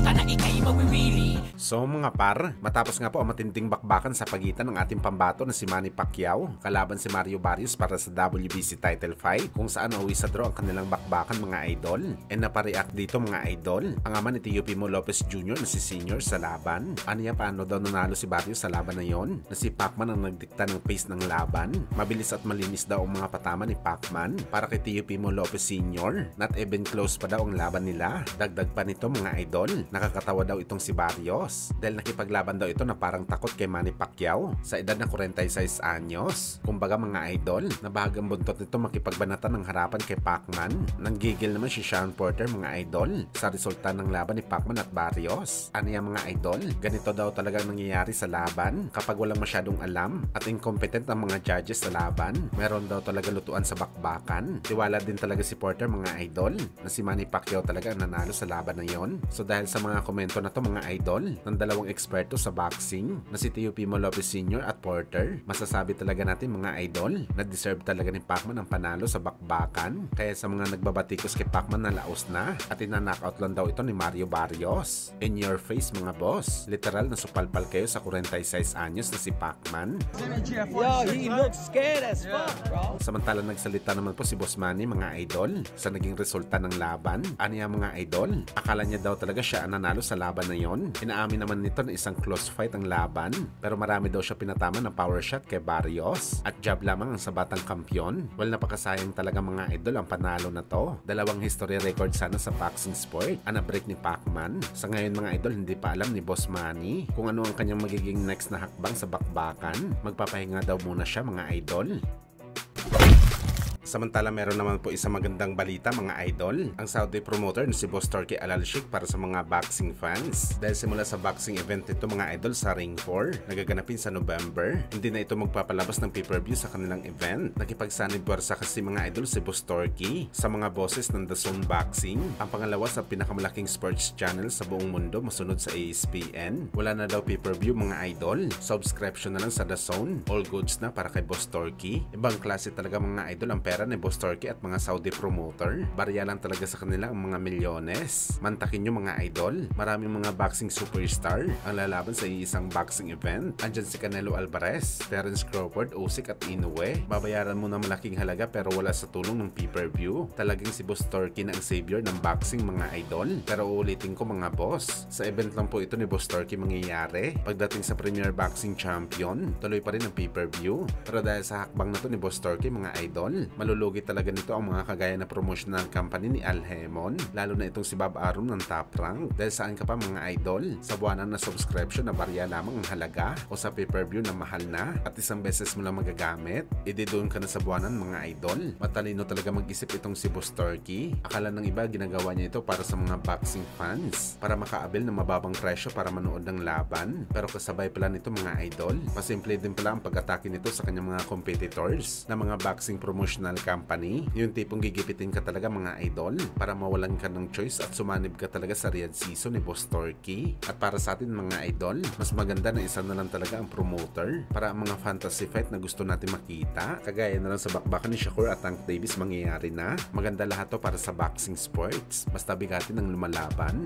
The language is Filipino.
ka na ika'y mawiwili. So mga par, matapos nga po ang matinding bakbakan sa pagitan ng ating pambato na si Manny Pacquiao kalaban si Mario Barrios para sa WBC title fight, kung saan nauwi sa draw ang kanilang bakbakan mga idol. And napareact dito mga idol ang ama ni Teofimo Lopez Jr. na si Senior sa laban. Aniya paano daw nanalo si Barrios sa laban na yon? Na si Pacman ang nagdikta ng pace ng laban. Mabilis at malinis daw ang mga patama ni Pacman para kay Teofimo Lopez Sr. Not even close pa daw ang laban nila. Dagdag pa nito mga idol, nakakatawa daw itong si Barrios dahil nakipaglaban daw ito na parang takot kay Manny Pacquiao sa edad na 46 anyos. Kumbaga mga idol, nabahagang buntot nito makipagbanatan ng harapan kay Pacman. Nanggigil naman si Shawn Porter mga idol sa resulta ng laban ni Pacman at Barrios. Ano yan mga idol? Ganito daw talaga nangyayari sa laban kapag walang masyadong alam at incompetent ang mga judges sa laban. Meron daw talaga lutuan sa bakbakan. Tiwala din talaga si Porter mga idol na si Manny Pacquiao talaga ang nanalo sa laban na yon. So dahil sa mga komento na to mga idol ng dalawang eksperto sa boxing na si Teofimo Lopez Sr. at Porter, masasabi talaga natin mga idol na deserve talaga ni Pacman ang panalo sa bakbakan. Kaya sa mga nagbabatikos kay Pacman na laos na at ina-knockout lang daw ito ni Mario Barrios. In your face mga boss, literal na supalpal kayo sa 46 anyos na si Pacman. Yo, he looks scared as fuck, bro. Samantala nagsalita naman po si Boss Manny mga idol sa naging resulta ng laban. Ano yung mga idol? Akala niya daw talaga siya ang nanalo sa laban na yon. Inaamin naman nito na isang close fight ang laban, pero marami daw siya pinatama ng power shot kay Barrios at jab lamang ang sabatang kampyon. Well, napakasayang talaga mga idol ang panalo na to. Dalawang history record sana sa boxing sport ang na-break ni Pacman. Sa ngayon mga idol, hindi pa alam ni Boss Manny kung ano ang kanyang magiging next na hakbang sa bakbakan. Magpapahinga daw muna siya mga idol. Samantala meron naman po isang magandang balita mga idol. Ang Saudi promoter na si Boss Turkey Al-Sheikh para sa mga boxing fans. Dahil simula sa boxing event nito mga idol sa Ring 4, nagaganapin sa November, hindi na ito magpapalabas ng pay-per-view sa kanilang event. Nakipagsanib buwersa kasi mga idol si Boss Turkey sa mga bosses ng The Zone Boxing, ang pangalawa sa pinakamalaking sports channel sa buong mundo masunod sa ESPN. Wala na daw pay-per-view mga idol. Subscription na lang sa The Zone. All goods na para kay Boss Turkey. Ibang klase talaga mga idol ang pera ni Boss Turkey at mga Saudi promoter. Barya lang talaga sa kanila ang mga milyones. Mantakin nyo mga idol. Maraming mga boxing superstar ang lalaban sa isang boxing event. Andyan si Canelo Alvarez, Terence Crawford, Usyk at Inoue. Babayaran mo na malaking halaga pero wala sa tulong ng pay-per-view. Talagang si Boss Turkey na ang savior ng boxing mga idol. Pero uulitin ko mga boss, sa event lang po ito ni Boss Turkey mangyayari. Pagdating sa Premier Boxing Champion, tuloy pa rin ang pay-per-view. Pero dahil sa hakbang na to ni Boss Turkey mga idol, malulugi talaga nito ang mga kagaya na promotional company ni Al Haymon, lalo na itong si Bob Arum ng Top Rank. Dahil saan ka pa mga idol? Sa buwanan na subscription na barya lamang ang halaga o sa pay-per-view na mahal na at isang beses mo lang magagamit, doon ka na sa buwanan mga idol. Matalino talaga mag-isip itong si Boss Turkey. Akala ng iba ginagawa niya ito para sa mga boxing fans, para makaabil ng mababang presyo para manood ng laban. Pero kasabay pala nito mga idol, masimple din pala ang pag-atake nito sa kanyang mga competitors na mga boxing promotional company. Yung tipong gigipitin ka talaga mga idol para mawalan ka ng choice at sumanib ka talaga sa Riyadh season ni Boss Turkey. At para sa atin mga idol, mas maganda na isa na lang talaga ang promoter para ang mga fantasy fight na gusto natin makita, kagaya na lang sa bakbakan ni Shakur at Tank Davis mangyayari na. Maganda lahat to para sa boxing sports. Basta bigatin ang lumalaban.